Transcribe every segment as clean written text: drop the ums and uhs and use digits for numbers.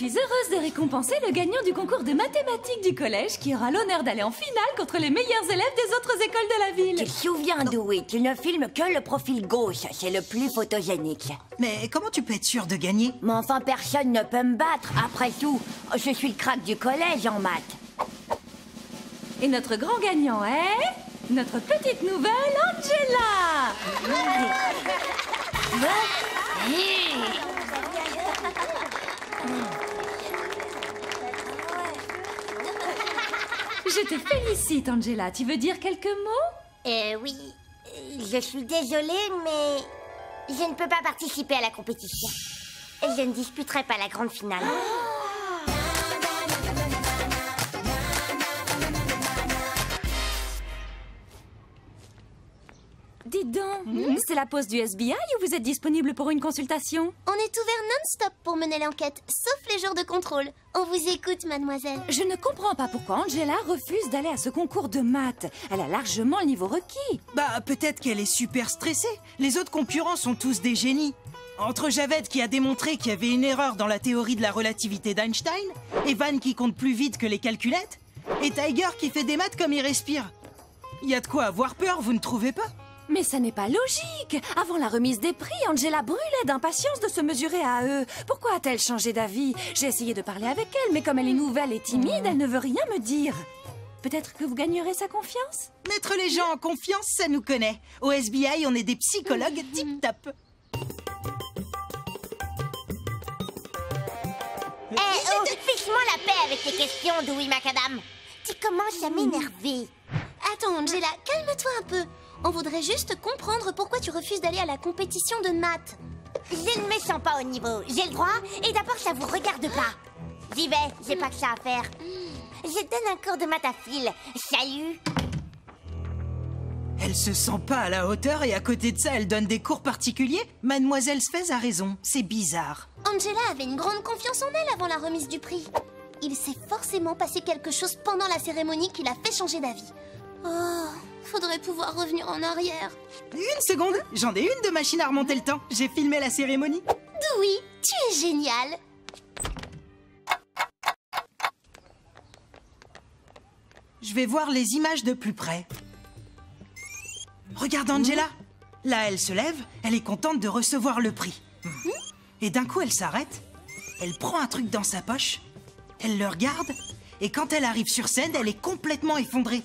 suis heureuse de récompenser le gagnant du concours de mathématiques du collège qui aura l'honneur d'aller en finale contre les meilleurs élèves des autres écoles de la ville. Tu te souviens, Dewey, tu ne filmes que le profil gauche, c'est le plus photogénique. Mais comment tu peux être sûr de gagner? Mais enfin, personne ne peut me battre. Après tout, je suis le crack du collège en maths. Et notre grand gagnant est... notre petite nouvelle Angela. Je te félicite, Angela. Tu veux dire quelques mots? Oui. Je suis désolée, mais je ne peux pas participer à la compétition. Je ne disputerai pas la grande finale. Dites donc, c'est la pause du SBI ou vous êtes disponible pour une consultation? On est ouvert non-stop pour mener l'enquête, sauf les jours de contrôle. On vous écoute, mademoiselle. Je ne comprends pas pourquoi Angela refuse d'aller à ce concours de maths. Elle a largement le niveau requis. Bah, peut-être qu'elle est super stressée. Les autres concurrents sont tous des génies. Entre Javed qui a démontré qu'il y avait une erreur dans la théorie de la relativité d'Einstein, Evan qui compte plus vite que les calculettes, et Tiger qui fait des maths comme il respire. Il y a de quoi avoir peur, vous ne trouvez pas? Mais ça n'est pas logique. Avant la remise des prix, Angela brûlait d'impatience de se mesurer à eux. Pourquoi a-t-elle changé d'avis? J'ai essayé de parler avec elle, mais comme elle est nouvelle et timide, elle ne veut rien me dire. Peut-être que vous gagnerez sa confiance? Mettre les gens en confiance, ça nous connaît. Au SBI, on est des psychologues tip-top. Fiche-moi la paix avec tes questions, Dewey Macadam. Tu commences à m'énerver. Attends, Angela, calme-toi un peu. On voudrait juste comprendre pourquoi tu refuses d'aller à la compétition de maths. Je ne me sens pas au niveau. J'ai le droit, et d'abord, ça vous regarde pas. J'y vais, j'ai pas que ça à faire. Je donne un cours de maths à Phil. Salut. Elle se sent pas à la hauteur et à côté de ça, elle donne des cours particuliers? Mademoiselle Sfez a raison, c'est bizarre. Angela avait une grande confiance en elle avant la remise du prix. Il s'est forcément passé quelque chose pendant la cérémonie qui l'a fait changer d'avis. Oh, faudrait pouvoir revenir en arrière. Une seconde, j'en ai une de machine à remonter le temps. J'ai filmé la cérémonie. Dewey, tu es génial. Je vais voir les images de plus près. Regarde Angela. Là, elle se lève, elle est contente de recevoir le prix. Et d'un coup, elle s'arrête. Elle prend un truc dans sa poche. Elle le regarde. Et quand elle arrive sur scène, elle est complètement effondrée.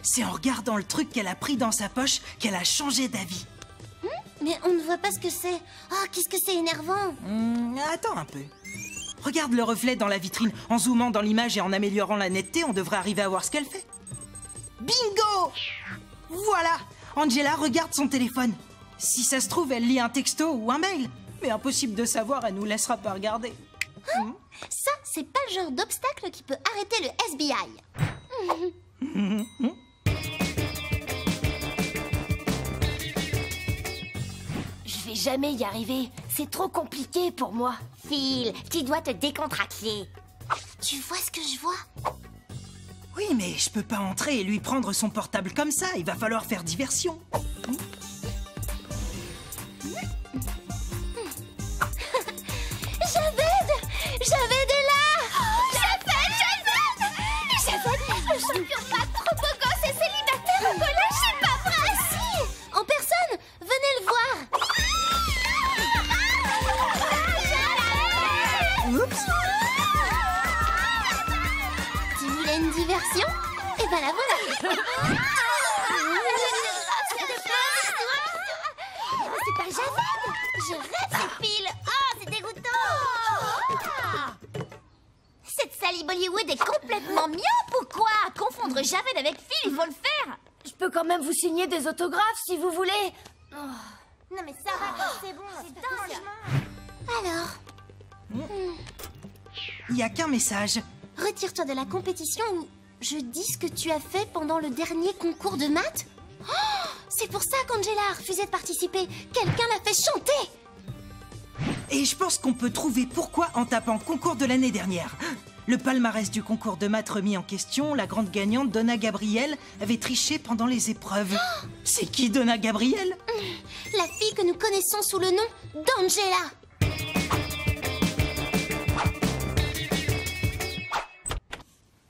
C'est en regardant le truc qu'elle a pris dans sa poche qu'elle a changé d'avis. Mais on ne voit pas ce que c'est. Oh, qu'est-ce que c'est énervant. Attends un peu. Regarde le reflet dans la vitrine. En zoomant dans l'image et en améliorant la netteté, on devrait arriver à voir ce qu'elle fait. Bingo! Voilà! Angela regarde son téléphone. Si ça se trouve, elle lit un texto ou un mail. Mais impossible de savoir, elle nous laissera pas regarder. Ça, c'est pas le genre d'obstacle qui peut arrêter le SBI. Je vais jamais y arriver. C'est trop compliqué pour moi. Phil, tu dois te décontracter. Tu vois ce que je vois? Oui, mais je peux pas entrer et lui prendre son portable comme ça. Il va falloir faire diversion. Javed est là! Javed! Le champion maths trop beau gosse et célibataire au collège, c'est pas vrai! Si! En personne! Venez le voir! Oups! Tu voulais une diversion? Et ben la voilà! C'est pas Javed. Je rêve, c'est Phil. Oh, c'est dégoûtant. Cette sali Bollywood est complètement myope ou quoi? Confondre Javed avec Phil, il faut le faire. Je peux quand même vous signer des autographes si vous voulez. Non mais ça va, c'est bon, c'est dingue. Alors, Il y a qu'un message. retire-toi de la compétition ou je dis ce que tu as fait pendant le dernier concours de maths? Oh, c'est pour ça qu'Angela a refusé de participer. Quelqu'un l'a fait chanter. Et je pense qu'on peut trouver pourquoi en tapant concours de l'année dernière. Le palmarès du concours de maths remis en question, la grande gagnante Donna Gabriel avait triché pendant les épreuves. C'est qui Donna Gabriel? La fille que nous connaissons sous le nom d'Angela.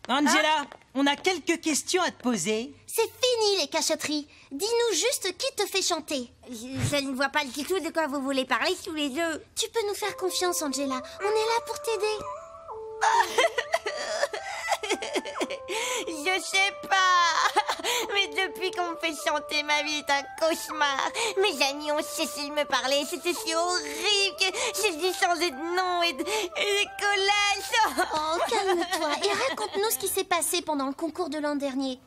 Angela, on a quelques questions à te poser. C'est fini les cachotteries. Dis-nous juste qui te fait chanter. Je ne vois pas du tout de quoi vous voulez parler tous les deux. Tu peux nous faire confiance, Angela. On est là pour t'aider. Je sais pas. Mais depuis qu'on me fait chanter, ma vie est un cauchemar. Mes amis ont cessé de me parler. C'était si horrible que j'ai dû changer de nom et des collages. Oh, calme-toi et raconte-nous ce qui s'est passé pendant le concours de l'an dernier.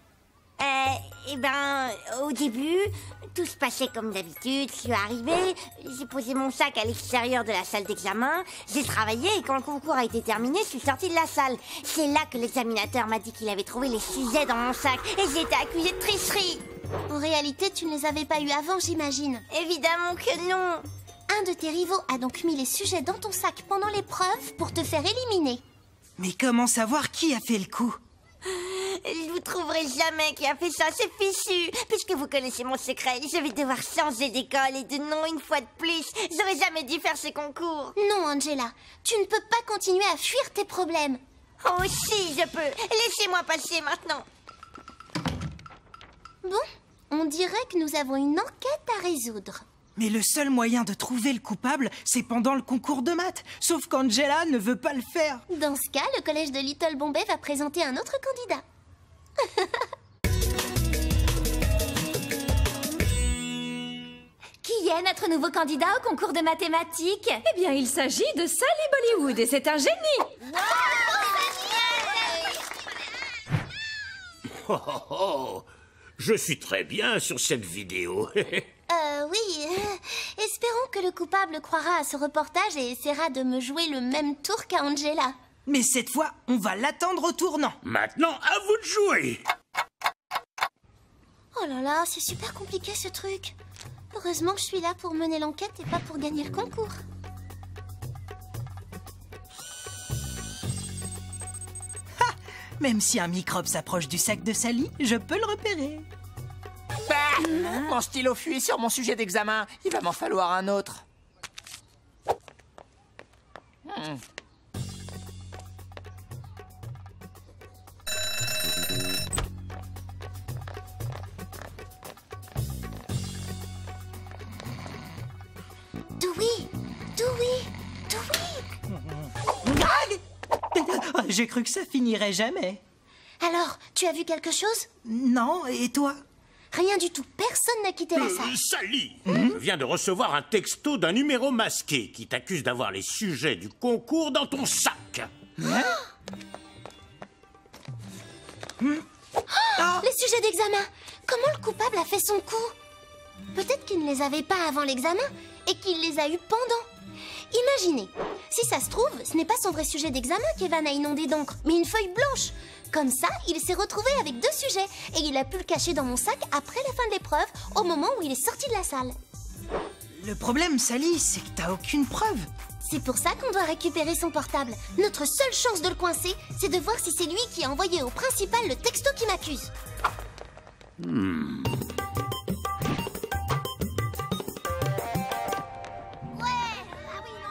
Au début, tout se passait comme d'habitude. Je suis arrivée, j'ai posé mon sac à l'extérieur de la salle d'examen, j'ai travaillé et quand le concours a été terminé, je suis sortie de la salle. C'est là que l'examinateur m'a dit qu'il avait trouvé les sujets dans mon sac et j'ai été accusée de tricherie. En réalité, tu ne les avais pas eus avant, j'imagine. Évidemment que non. Un de tes rivaux a donc mis les sujets dans ton sac pendant l'épreuve pour te faire éliminer. Mais comment savoir qui a fait le coup? Je vous trouverai jamais qui a fait ça, c'est fichu. Puisque vous connaissez mon secret, je vais devoir changer d'école et de nom une fois de plus. J'aurais jamais dû faire ce concours. Non, Angela, tu ne peux pas continuer à fuir tes problèmes. Oh si, je peux. Laissez-moi passer maintenant. Bon, on dirait que nous avons une enquête à résoudre. Mais le seul moyen de trouver le coupable, c'est pendant le concours de maths. Sauf qu'Angela ne veut pas le faire. Dans ce cas, le collège de Little Bombay va présenter un autre candidat. Qui est notre nouveau candidat au concours de mathématiques? Eh bien, il s'agit de Sally Bollywood et c'est un génie. Oh, oh, oh. Je suis très bien sur cette vidéo. Oui. Espérons que le coupable croira à ce reportage et essaiera de me jouer le même tour qu'à Angela. Mais cette fois, on va l'attendre au tournant. Maintenant, à vous de jouer. Oh là là, c'est super compliqué ce truc. Heureusement que je suis là pour mener l'enquête et pas pour gagner le concours. Même si un microbe s'approche du sac de Sally, je peux le repérer. Bah, mon stylo fuit sur mon sujet d'examen. Il va m'en falloir un autre. Dewey, J'ai cru que ça finirait jamais. Alors, tu as vu quelque chose? Non, et toi? Rien du tout. Personne n'a quitté la salle. Sally, je viens de recevoir un texto d'un numéro masqué qui t'accuse d'avoir les sujets du concours dans ton sac. Les sujets d'examen. Comment le coupable a fait son coup? Peut-être qu'il ne les avait pas avant l'examen et qu'il les a eus pendant. Imaginez, si ça se trouve, ce n'est pas son vrai sujet d'examen qu'Evan a inondé d'encre, mais une feuille blanche. Comme ça, il s'est retrouvé avec 2 sujets et il a pu le cacher dans mon sac après la fin de l'épreuve, au moment où il est sorti de la salle. Le problème, Sally, c'est que t'as aucune preuve. C'est pour ça qu'on doit récupérer son portable. Notre seule chance de le coincer, c'est de voir si c'est lui qui a envoyé au principal le texto qui m'accuse.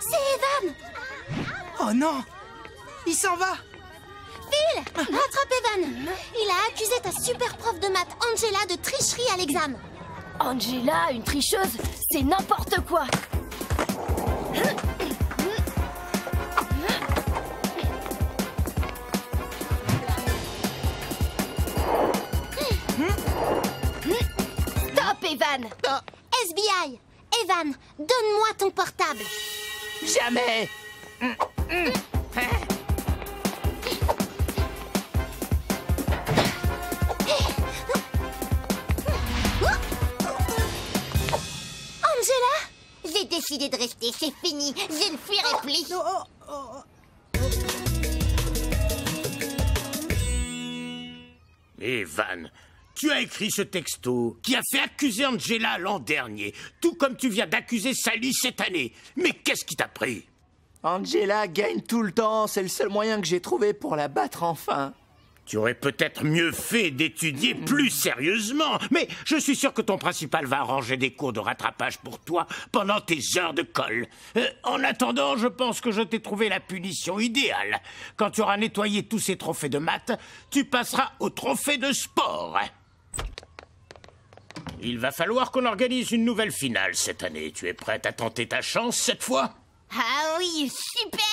C'est Evan! Oh non! Il s'en va! Phil, rattrape Evan. Il a accusé ta super prof de maths, Angela, de tricherie à l'examen. Angela, une tricheuse, c'est n'importe quoi. Stop, Evan. SBI, Evan, donne-moi ton portable. Jamais. Angela? J'ai décidé de rester, c'est fini. Je ne fuirai plus. Evan, tu as écrit ce texto qui a fait accuser Angela l'an dernier, tout comme tu viens d'accuser Sally cette année. Mais qu'est-ce qui t'a pris? Angela gagne tout le temps. C'est le seul moyen que j'ai trouvé pour la battre enfin. Tu aurais peut-être mieux fait d'étudier plus sérieusement, mais je suis sûr que ton principal va arranger des cours de rattrapage pour toi pendant tes heures de colle. En attendant, je pense que je t'ai trouvé la punition idéale. Quand tu auras nettoyé tous ces trophées de maths, tu passeras au trophée de sport. Il va falloir qu'on organise une nouvelle finale cette année. Tu es prête à tenter ta chance cette fois? Ah oui, super!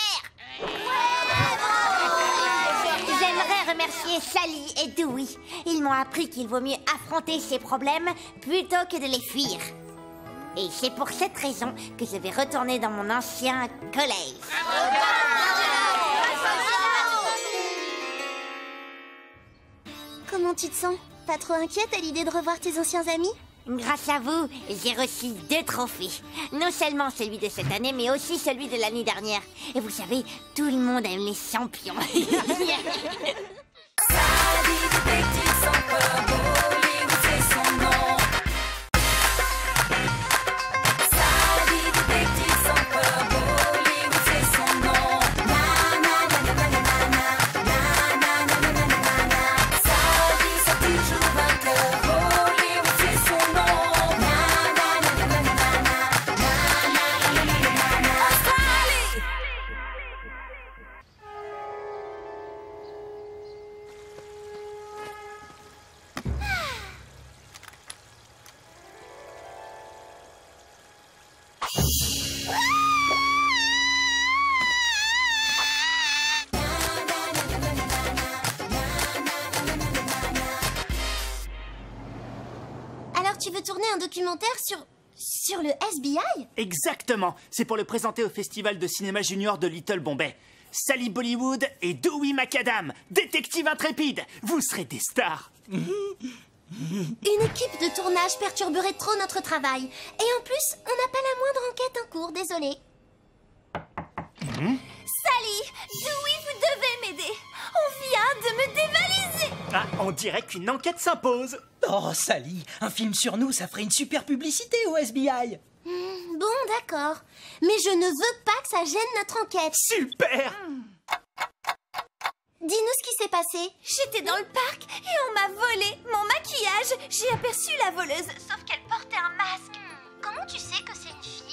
J'aimerais remercier Sally et Dewey. Ils m'ont appris qu'il vaut mieux affronter ses problèmes plutôt que de les fuir. Et c'est pour cette raison que je vais retourner dans mon ancien collège. Comment tu te sens? Pas trop inquiète à l'idée de revoir tes anciens amis? Grâce à vous, j'ai reçu 2 trophées. Non seulement celui de cette année, mais aussi celui de l'année dernière. Et vous savez, tout le monde aime les champions. Alors tu veux tourner un documentaire sur le SBI? Exactement. C'est pour le présenter au Festival de cinéma junior de Little Bombay. Sally Bollywood et Dewey McAdam, détective intrépide. Vous serez des stars. Une équipe de tournage perturberait trop notre travail. Et en plus, on n'a pas la moindre enquête en cours, désolé. Sally, Dewey, vous devez m'aider. On vient de me dévaliser. Ah, on dirait qu'une enquête s'impose. Oh, Sally, un film sur nous, ça ferait une super publicité au SBI. Bon, d'accord. Mais je ne veux pas que ça gêne notre enquête. Super. Dis-nous ce qui s'est passé. J'étais dans le parc et on m'a volé mon maquillage. J'ai aperçu la voleuse, sauf qu'elle portait un masque. Comment tu sais que c'est une fille?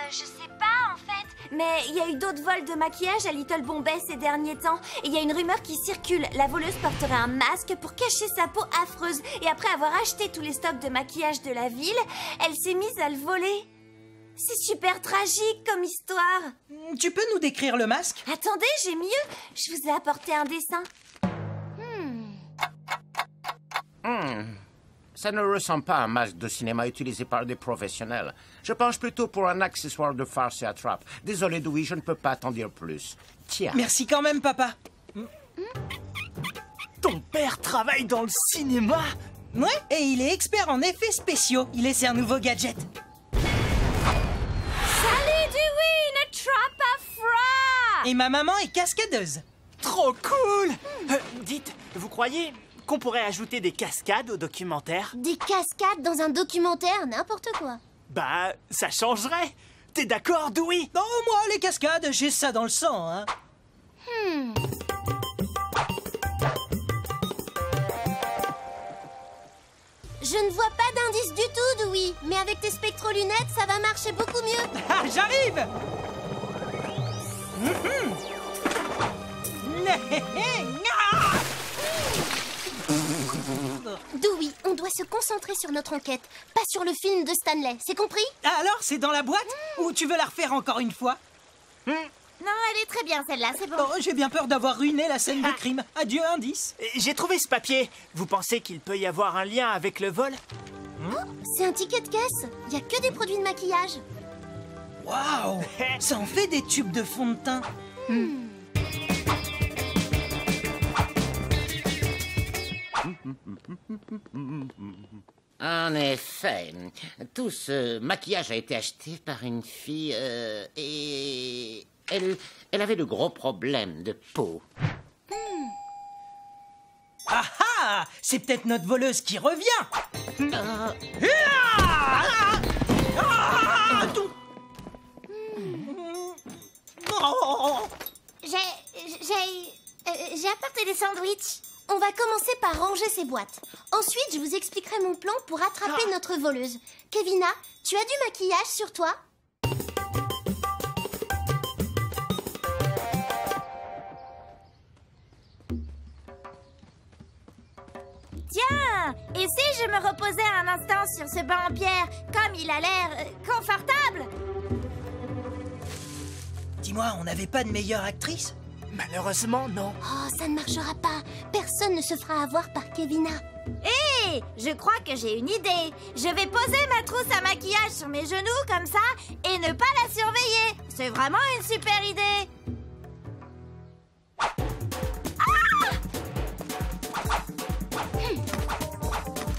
Je sais pas en fait. Mais il y a eu d'autres vols de maquillage à Little Bombay ces derniers temps. Et il y a une rumeur qui circule. La voleuse porterait un masque pour cacher sa peau affreuse. Et après avoir acheté tous les stocks de maquillage de la ville, elle s'est mise à le voler. C'est super tragique comme histoire. Tu peux nous décrire le masque? Attendez, j'ai mieux. Je vous ai apporté un dessin. Ça ne ressemble pas à un masque de cinéma utilisé par des professionnels. Je penche plutôt pour un accessoire de farce et attrape. Désolé, Dewey, je ne peux pas t'en dire plus. Tiens. Merci quand même, papa. Ton père travaille dans le cinéma? Ouais, et il est expert en effets spéciaux. Il essaie un nouveau gadget. Salut, Dewey, une trappe à froid. Et ma maman est cascadeuse. Trop cool. Dites, vous croyez qu'on pourrait ajouter des cascades au documentaire? Des cascades dans un documentaire, n'importe quoi. Bah, ça changerait. T'es d'accord, Dewey? Non, moi, les cascades, j'ai ça dans le sang, hein. Je ne vois pas d'indice du tout, Dewey. Mais avec tes spectro-lunettes, ça va marcher beaucoup mieux. Ah, j'arrive. Dewey, on doit se concentrer sur notre enquête, pas sur le film de Stanley, c'est compris? Alors, c'est dans la boîte? Ou tu veux la refaire encore une fois? Non, elle est très bien celle-là, c'est bon. Oh, j'ai bien peur d'avoir ruiné la scène de crime. Adieu, indice. J'ai trouvé ce papier. Vous pensez qu'il peut y avoir un lien avec le vol? C'est un ticket de caisse. Il y a que des produits de maquillage. Waouh. Ça en fait des tubes de fond de teint. En effet, tout ce maquillage a été acheté par une fille et elle avait de gros problèmes de peau. Ah ah! C'est peut-être notre voleuse qui revient. J'ai apporté des sandwichs. On va commencer par ranger ces boîtes. Ensuite, je vous expliquerai mon plan pour attraper notre voleuse. Kevina, tu as du maquillage sur toi? Tiens, et si je me reposais un instant sur ce banc en pierre, comme il a l'air confortable? Dis-moi, on n'avait pas de meilleure actrice? Malheureusement, non. Oh, ça ne marchera pas. Personne ne se fera avoir par Kevina. Hé, je crois que j'ai une idée. Je vais poser ma trousse à maquillage sur mes genoux comme ça et ne pas la surveiller. C'est vraiment une super idée.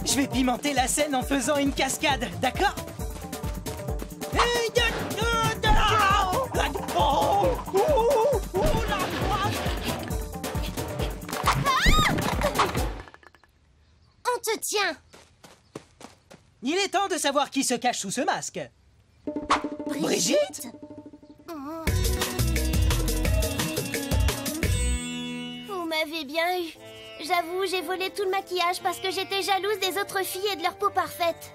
Je vais pimenter la scène en faisant une cascade, d'accord? On te tient. Il est temps de savoir qui se cache sous ce masque. Brigitte? Vous m'avez bien eu. J'avoue, j'ai volé tout le maquillage parce que j'étais jalouse des autres filles et de leur peau parfaite.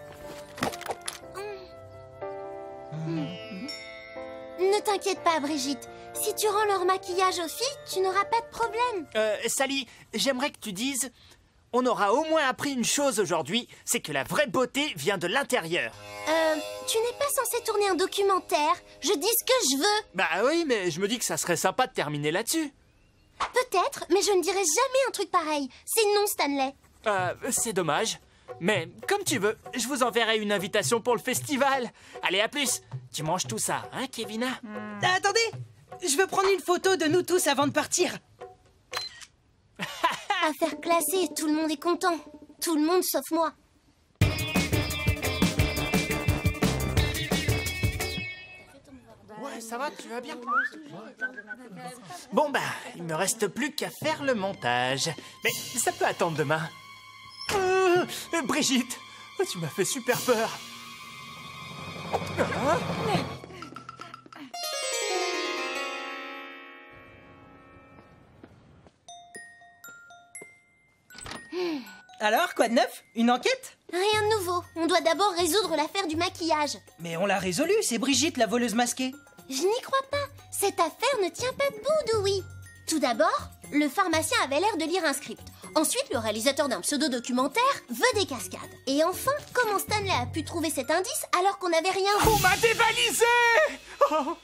Ne t'inquiète pas, Brigitte. Si tu rends leur maquillage aux filles, tu n'auras pas de problème. Sally, j'aimerais que tu dises... On aura au moins appris une chose aujourd'hui, c'est que la vraie beauté vient de l'intérieur. Tu n'es pas censé tourner un documentaire. Je dis ce que je veux. Bah oui, mais je me dis que ça serait sympa de terminer là-dessus. Peut-être, mais je ne dirai jamais un truc pareil. C'est non, Stanley. C'est dommage. Mais comme tu veux, je vous enverrai une invitation pour le festival. Allez, à plus. Tu manges tout ça, hein, Kevina? Attendez, je veux prendre une photo de nous tous avant de partir. Affaire classée, tout le monde est content. Tout le monde sauf moi. Ouais, ça va, tu vas bien? Bon, bah, il me reste plus qu'à faire le montage. Mais ça peut attendre demain. Brigitte, tu m'as fait super peur. Alors, quoi de neuf? Une enquête? Rien de nouveau. On doit d'abord résoudre l'affaire du maquillage. Mais on l'a résolu, c'est Brigitte, la voleuse masquée. Je n'y crois pas. Cette affaire ne tient pas debout, Dewey. Tout d'abord, le pharmacien avait l'air de lire un script. Ensuite, le réalisateur d'un pseudo-documentaire veut des cascades. Et enfin, comment Stanley a pu trouver cet indice alors qu'on n'avait rien vu? On m'a dévalisé! Oh,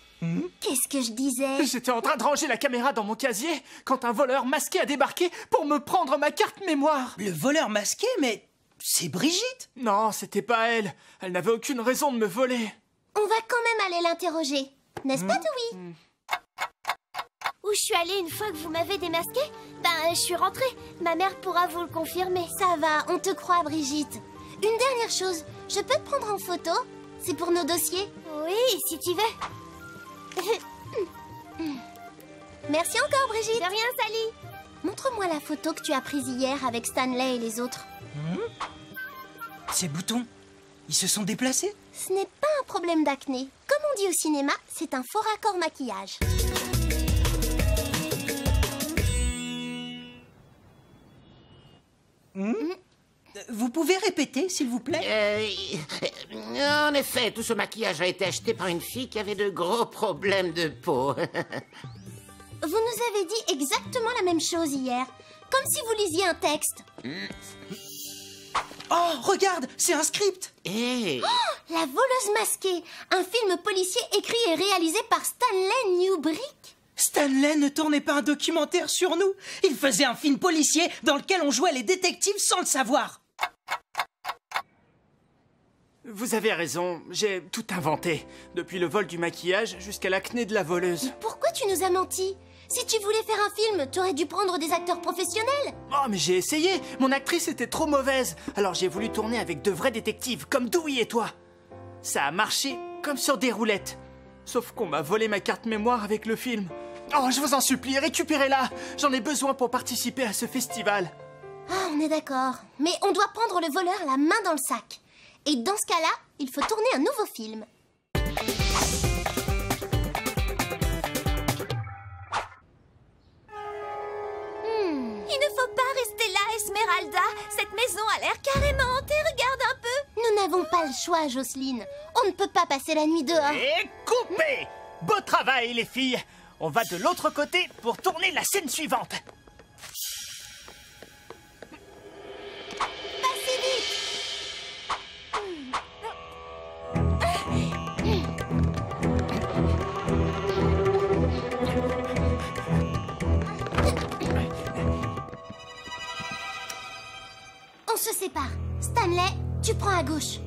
Qu'est-ce que je disais? j'étais en train de ranger la caméra dans mon casier quand un voleur masqué a débarqué pour me prendre ma carte mémoire. Le voleur masqué, mais c'est Brigitte. Non, c'était pas elle. Elle n'avait aucune raison de me voler. On va quand même aller l'interroger. N'est-ce pas, Dewey? Où je suis allée une fois que vous m'avez démasqué? Ben, je suis rentrée. Ma mère pourra vous le confirmer. Ça va, on te croit, Brigitte. Une dernière chose, je peux te prendre en photo? C'est pour nos dossiers? Oui, si tu veux. Merci encore, Brigitte. De rien, Sally. Montre-moi la photo que tu as prise hier avec Stanley et les autres. Ces boutons, ils se sont déplacés? Ce n'est pas un problème d'acné. Comme on dit au cinéma, c'est un faux raccord maquillage. Vous pouvez répéter, s'il vous plaît? En effet, tout ce maquillage a été acheté par une fille qui avait de gros problèmes de peau. Vous nous avez dit exactement la même chose hier. Comme si vous lisiez un texte. Oh, regarde, c'est un script. Hé, La voleuse masquée. Un film policier écrit et réalisé par Stanley Newbrick. Stanley ne tournait pas un documentaire sur nous. Il faisait un film policier dans lequel on jouait les détectives sans le savoir. Vous avez raison, j'ai tout inventé. Depuis le vol du maquillage jusqu'à l'acné de la voleuse. Pourquoi tu nous as menti? Si tu voulais faire un film, t'aurais dû prendre des acteurs professionnels. Oh, mais j'ai essayé. Mon actrice était trop mauvaise. Alors j'ai voulu tourner avec de vrais détectives, comme Dewey et toi. Ça a marché comme sur des roulettes. Sauf qu'on m'a volé ma carte mémoire avec le film. Oh, je vous en supplie, récupérez-la. J'en ai besoin pour participer à ce festival. Ah, on est d'accord. Mais on doit prendre le voleur la main dans le sac. Et dans ce cas-là, il faut tourner un nouveau film. Il ne faut pas rester cette maison a l'air carrément hantée, regarde un peu. Nous n'avons pas le choix, Jocelyne. On ne peut pas passer la nuit dehors. Et coupé! Beau travail, les filles! On va de l'autre côté pour tourner la scène suivante. Passez vite. On se sépare. Stanley, tu prends à gauche.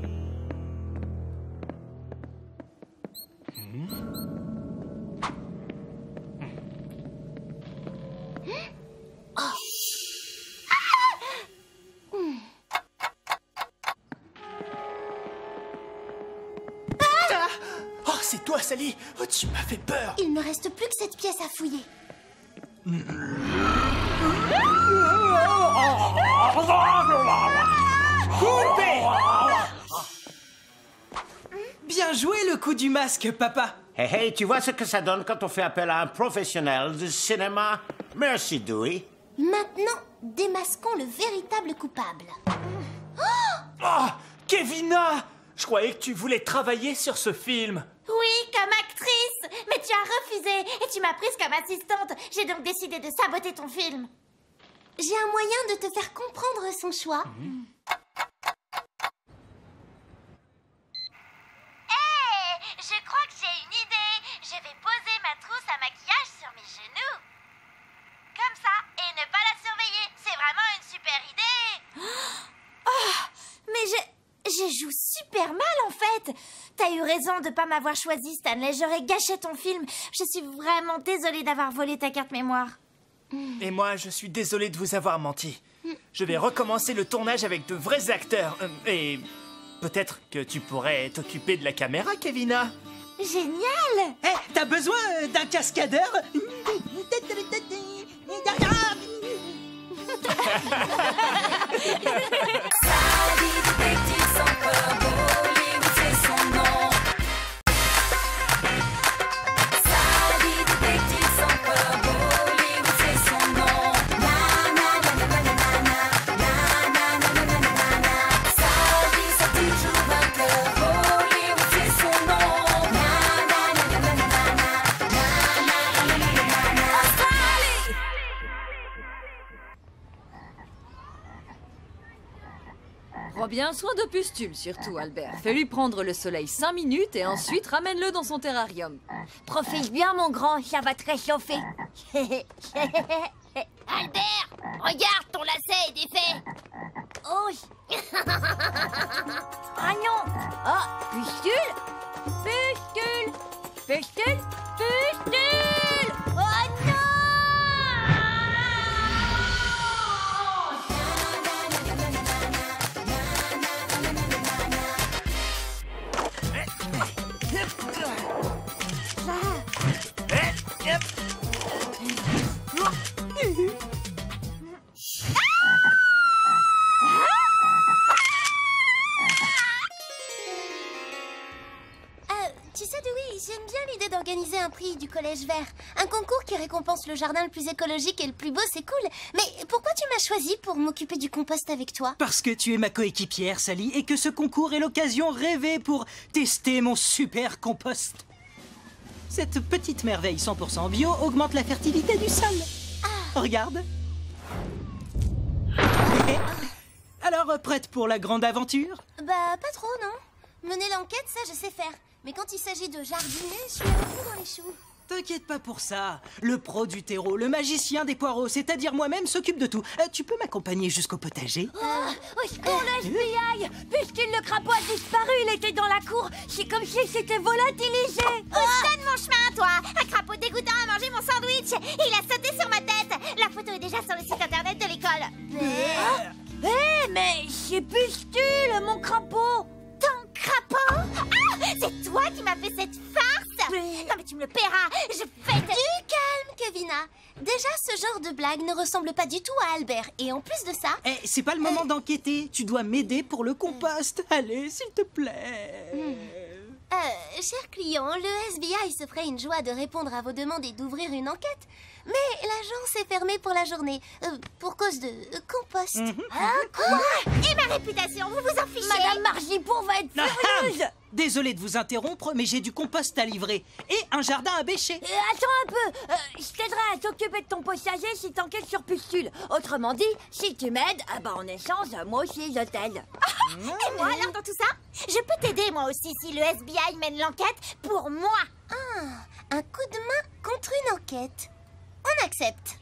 Oh, c'est toi, Sally! Oh, tu m'as fait peur! Il ne reste plus que cette pièce à fouiller. Coupé! Bien joué le coup du masque, papa. Hey, hey, tu vois ce que ça donne quand on fait appel à un professionnel du cinéma? Merci, Dewey. Maintenant, démasquons le véritable coupable. Oh, Kevina! Je croyais que tu voulais travailler sur ce film. Oui, comme actrice. Mais tu as refusé et tu m'as prise comme assistante. J'ai donc décidé de saboter ton film. J'ai un moyen de te faire comprendre son choix. Je crois que j'ai une idée. Je vais poser ma trousse à maquillage sur mes genoux. Comme ça, et ne pas la surveiller. C'est vraiment une super idée. Mais je joue super mal en fait. T'as eu raison de pas m'avoir choisi, Stanley. J'aurais gâché ton film. Je suis vraiment désolée d'avoir volé ta carte mémoire. Et moi, je suis désolé de vous avoir menti. Je vais recommencer le tournage avec de vrais acteurs. Et peut-être que tu pourrais t'occuper de la caméra, Kevina. Génial! Eh, t'as besoin d'un cascadeur? Prends bien soin de Pustule, surtout, Albert. Fais-lui prendre le soleil 5 minutes et ensuite ramène-le dans son terrarium. Profite bien, mon grand, ça va te réchauffer. Albert, regarde, ton lacet est défait. Oh. Ah non. Oh, Pustule. Pustule! Pustule! Pustule! Oh non! Tu sais, Dewey, j'aime bien l'idée d'organiser un prix du Collège Vert. Un concours qui récompense le jardin le plus écologique et le plus beau, c'est cool. Mais pourquoi tu m'as choisi pour m'occuper du compost avec toi? Parce que tu es ma coéquipière, Sally, et que ce concours est l'occasion rêvée pour tester mon super compost. Cette petite merveille 100% bio augmente la fertilité du sol. Regarde. Alors, prête pour la grande aventure? Bah, pas trop, non. Mener l'enquête, ça, je sais faire. Mais quand il s'agit de jardiner, je suis un peu dans les choux. T'inquiète pas pour ça. Le pro du terreau, le magicien des poireaux, c'est-à-dire moi-même, s'occupe de tout. Tu peux m'accompagner jusqu'au potager? Au secours, le FBI! Pustule le crapaud a disparu, il était dans la cour. C'est comme s'il s'était volatilisé. Donne mon chemin, toi! Un crapaud dégoûtant a mangé mon sandwich! Il a sauté sur ma tête! La photo est déjà sur le site internet de l'école. Mais c'est Pustule, mon crapaud! Ton crapaud? Ah! C'est toi qui m'as fait cette farce? Non mais tu me le paieras! Je fais... Du calme, Kevina! Déjà, ce genre de blague ne ressemble pas du tout à Albert. Et en plus de ça... C'est pas le moment d'enquêter. Tu dois m'aider pour le compost. Allez, s'il te plaît. Cher client, le SBI se ferait une joie de répondre à vos demandes et d'ouvrir une enquête. Mais l'agence est fermée pour la journée, pour cause de compost. Quoi? Et ma réputation, vous vous en fichez? Madame Margipour va être furieuse. Désolé de vous interrompre, mais j'ai du compost à livrer et un jardin à bêcher. Attends un peu. Je t'aiderai à t'occuper de ton potager si t'enquêtes sur Pustule. Autrement dit, si tu m'aides, en échange, moi aussi je t'aide. Et moi, alors, dans tout ça? Je peux t'aider, moi aussi, si le FBI mène l'enquête pour moi. Un coup de main contre une enquête. On accepte.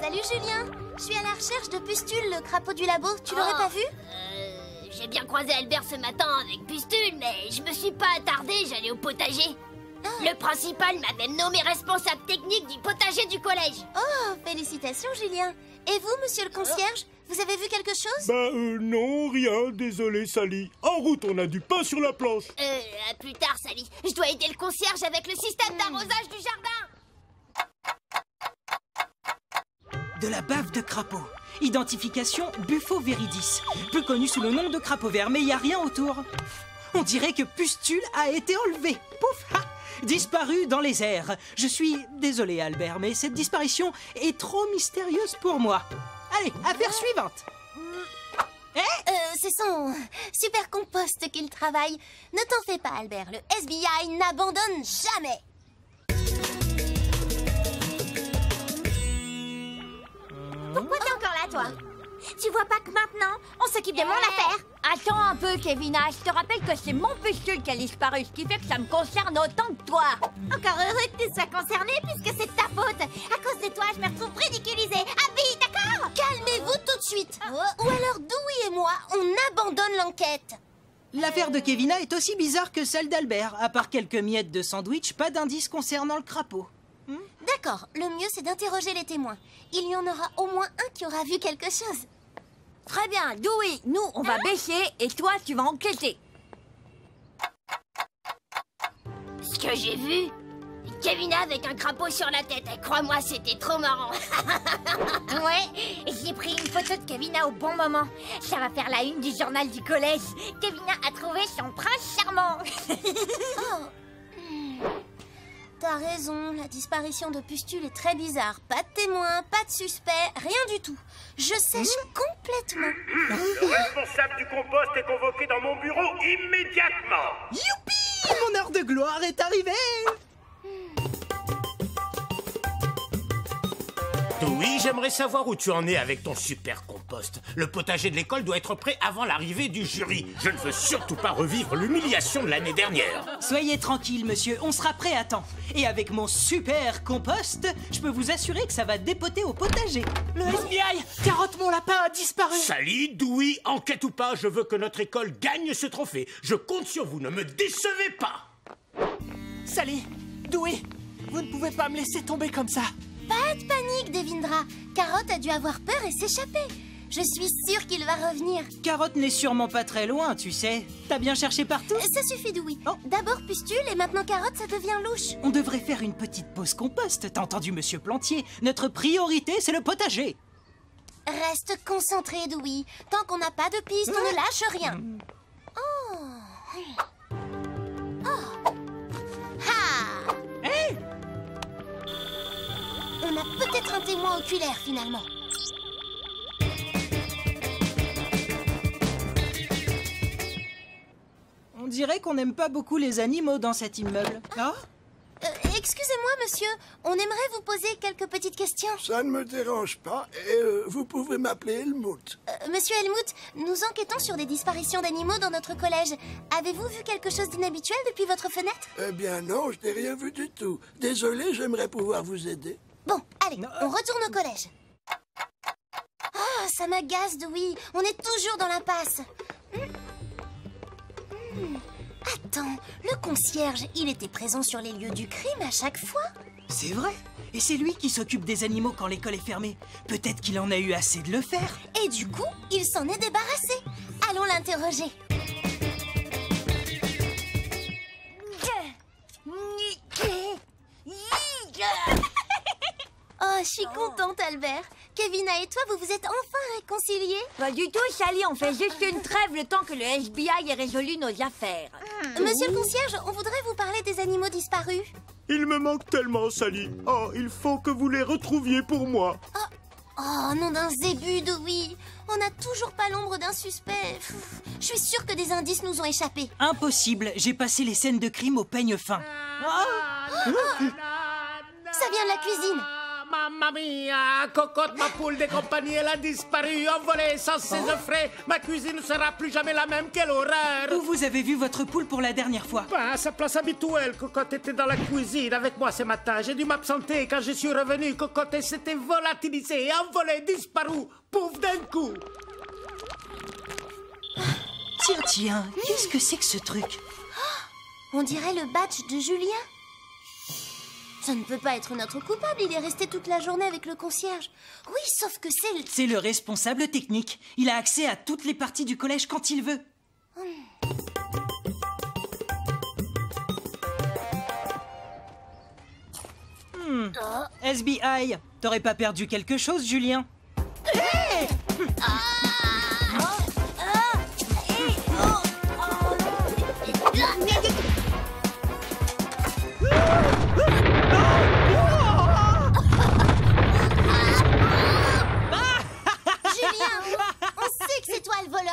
Salut Julien, je suis à la recherche de Pustule, le crapaud du labo. Tu l'aurais pas vu? J'ai bien croisé Albert ce matin avec Pustule, mais je me suis pas attardée, j'allais au potager. Le principal m'avait nommé responsable technique du potager du collège. Oh, félicitations Julien. Et vous, monsieur le concierge, vous avez vu quelque chose? Non, rien, désolé Sally. En route, on a du pain sur la planche. À plus tard, Sally. Je dois aider le concierge avec le système d'arrosage du jardin. De la bave de crapaud. Identification Buffo viridis. Plus connu sous le nom de crapaud vert, mais il n'y a rien autour. On dirait que Pustule a été enlevé. Pouf! Ha! Disparu dans les airs. Je suis désolé, Albert, mais cette disparition est trop mystérieuse pour moi. Allez, affaire suivante. C'est son super compost qu'il travaille. Ne t'en fais pas, Albert. Le SBI n'abandonne jamais. Pourquoi t'es encore là, toi? Tu vois pas que maintenant, on s'occupe de mon affaire? Attends un peu, Kevina. Je te rappelle que c'est mon Pustule qui a disparu, ce qui fait que ça me concerne autant que toi. Encore heureux que tu sois concerné, puisque c'est de ta faute. À cause de toi, je me retrouve ridiculisée. Abby, d'accord? Calmez-vous tout de suite. Ou alors Dewey et moi, on abandonne l'enquête. L'affaire de Kevina est aussi bizarre que celle d'Albert. À part quelques miettes de sandwich, pas d'indice concernant le crapaud. D'accord, le mieux c'est d'interroger les témoins. Il y en aura au moins un qui aura vu quelque chose. Très bien, Dewey, nous on va bêcher et toi tu vas enquêter. Ce que j'ai vu, Kevina avec un crapaud sur la tête. Crois-moi, c'était trop marrant. Ouais, j'ai pris une photo de Kevina au bon moment. Ça va faire la une du journal du collège. Kevina a trouvé son prince charmant. T'as raison, la disparition de Pustule est très bizarre. Pas de témoins, pas de suspect, rien du tout. Je sèche complètement. Le responsable du compost est convoqué dans mon bureau immédiatement. Youpi! Mon heure de gloire est arrivée! Oui, j'aimerais savoir où tu en es avec ton super compost. Le potager de l'école doit être prêt avant l'arrivée du jury. Je ne veux surtout pas revivre l'humiliation de l'année dernière. Soyez tranquille, monsieur, on sera prêt à temps. Et avec mon super compost, je peux vous assurer que ça va dépoter au potager. Le FBI, Carotte mon lapin a disparu. Sally, Dewey, enquête ou pas, je veux que notre école gagne ce trophée. Je compte sur vous, ne me décevez pas. Sally, Dewey, vous ne pouvez pas me laisser tomber comme ça. Pas de panique, Devindra. Carotte a dû avoir peur et s'échapper. Je suis sûre qu'il va revenir. Carotte n'est sûrement pas très loin, tu sais. T'as bien cherché partout? Ça suffit, Dewey. Oh. D'abord Pustule et maintenant Carotte, ça devient louche. On devrait faire une petite pause compost. T'as entendu, monsieur Plantier? Notre priorité, c'est le potager. Reste concentré, Dewey. Tant qu'on n'a pas de piste, on ne lâche rien. Oh. Ha! Hé! On a peut-être un témoin oculaire, finalement. On dirait qu'on n'aime pas beaucoup les animaux dans cet immeuble. Ah? Excusez-moi, monsieur. On aimerait vous poser quelques petites questions. Ça ne me dérange pas et vous pouvez m'appeler Helmut. Monsieur Helmut, nous enquêtons sur des disparitions d'animaux dans notre collège. Avez-vous vu quelque chose d'inhabituel depuis votre fenêtre? Eh bien non, je n'ai rien vu du tout. Désolé, j'aimerais pouvoir vous aider. Bon, allez, on retourne au collège. Ah, ça m'agace, Dewey. On est toujours dans l'impasse. Attends, le concierge, il était présent sur les lieux du crime à chaque fois. C'est vrai. Et c'est lui qui s'occupe des animaux quand l'école est fermée. Peut-être qu'il en a eu assez de le faire. Et du coup, il s'en est débarrassé. Allons l'interroger. Oh, je suis contente, Albert. Kevina et toi, vous vous êtes enfin réconciliés? Pas du tout, Sally, on fait juste une trêve le temps que le FBI ait résolu nos affaires. Monsieur le concierge, on voudrait vous parler des animaux disparus. Il me manque tellement, Sally. Oh, il faut que vous les retrouviez pour moi. Oh, nom d'un zébud, oui. On n'a toujours pas l'ombre d'un suspect. Je suis sûre que des indices nous ont échappé. Impossible, j'ai passé les scènes de crime au peigne fin. Ça vient de la cuisine. Mamma mia, Cocotte, ma poule de compagnie, elle a disparu, envolée sans ses œufs frais. Ma cuisine ne sera plus jamais la même, quelle horreur! Où vous avez vu votre poule pour la dernière fois? À sa place habituelle, Cocotte était dans la cuisine avec moi ce matin. J'ai dû m'absenter. Quand je suis revenu, Cocotte s'était volatilisée, envolée, disparue, pouf d'un coup. Tiens, qu'est-ce que c'est que ce truc? On dirait le badge de Julien. Ça ne peut pas être notre coupable, il est resté toute la journée avec le concierge. Oui, sauf que c'est... C'est le responsable technique. Il a accès à toutes les parties du collège quand il veut. SBI, t'aurais pas perdu quelque chose, Julien? Hey!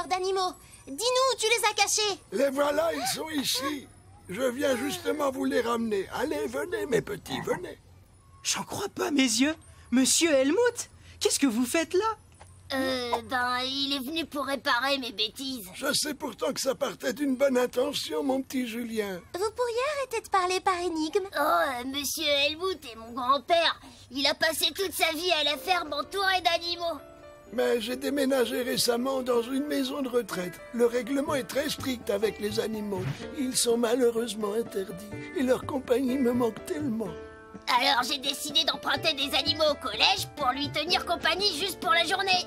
D'animaux. Dis-nous où tu les as cachés. Les voilà, ils sont ici. Je viens justement vous les ramener. Allez, venez, mes petits, venez. J'en crois pas mes yeux. Monsieur Helmut, qu'est-ce que vous faites là? Il est venu pour réparer mes bêtises. Je sais pourtant que ça partait d'une bonne intention, mon petit Julien. Vous pourriez arrêter de parler par énigme? Monsieur Helmut est mon grand-père. Il a passé toute sa vie à la ferme entouré d'animaux. Mais j'ai déménagé récemment dans une maison de retraite. Le règlement est très strict avec les animaux. Ils sont malheureusement interdits. Et leur compagnie me manque tellement. Alors j'ai décidé d'emprunter des animaux au collège pour lui tenir compagnie juste pour la journée.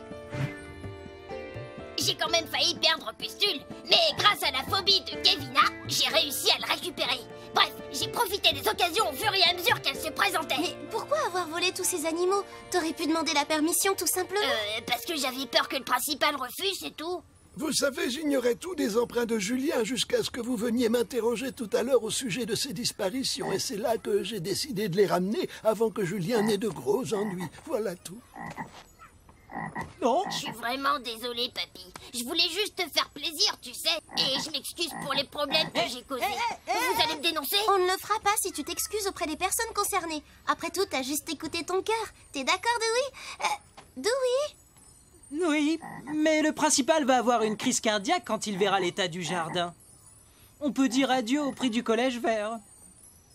J'ai quand même failli perdre Pustule, mais grâce à la phobie de Kevina, j'ai réussi à le récupérer. Bref, j'ai profité des occasions au fur et à mesure qu'elles se présentaient. Mais pourquoi avoir volé tous ces animaux? T'aurais pu demander la permission tout simplement. Parce que j'avais peur que le principal refuse, c'est tout. Vous savez, j'ignorais tout des emprunts de Julien jusqu'à ce que vous veniez m'interroger tout à l'heure au sujet de ses disparitions. Et c'est là que j'ai décidé de les ramener avant que Julien n'ait de gros ennuis. Voilà tout. Non. Je suis vraiment désolée, papy. Je voulais juste te faire plaisir, tu sais. Et je m'excuse pour les problèmes que j'ai causés. Vous allez me dénoncer? On ne le fera pas si tu t'excuses auprès des personnes concernées. Après tout, t'as juste écouté ton cœur. T'es d'accord, Dewey? Dewey? Oui, mais le principal va avoir une crise cardiaque quand il verra l'état du jardin. On peut dire adieu au prix du collège vert.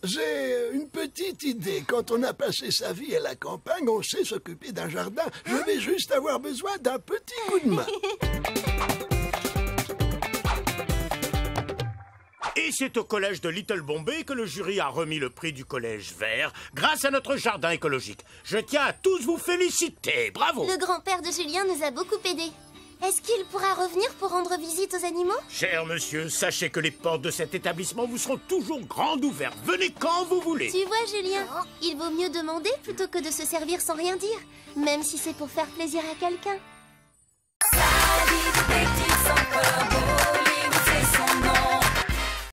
J'ai une petite idée. Quand on a passé sa vie à la campagne, on sait s'occuper d'un jardin. Je vais juste avoir besoin d'un petit coup de main. Et c'est au collège de Little Bombay que le jury a remis le prix du collège vert grâce à notre jardin écologique. Je tiens à tous vous féliciter. Bravo! Le grand-père de Julien nous a beaucoup aidés. Est-ce qu'il pourra revenir pour rendre visite aux animaux? Cher monsieur, sachez que les portes de cet établissement vous seront toujours grandes ouvertes. Venez quand vous voulez. Tu vois, Julien, il vaut mieux demander plutôt que de se servir sans rien dire, même si c'est pour faire plaisir à quelqu'un.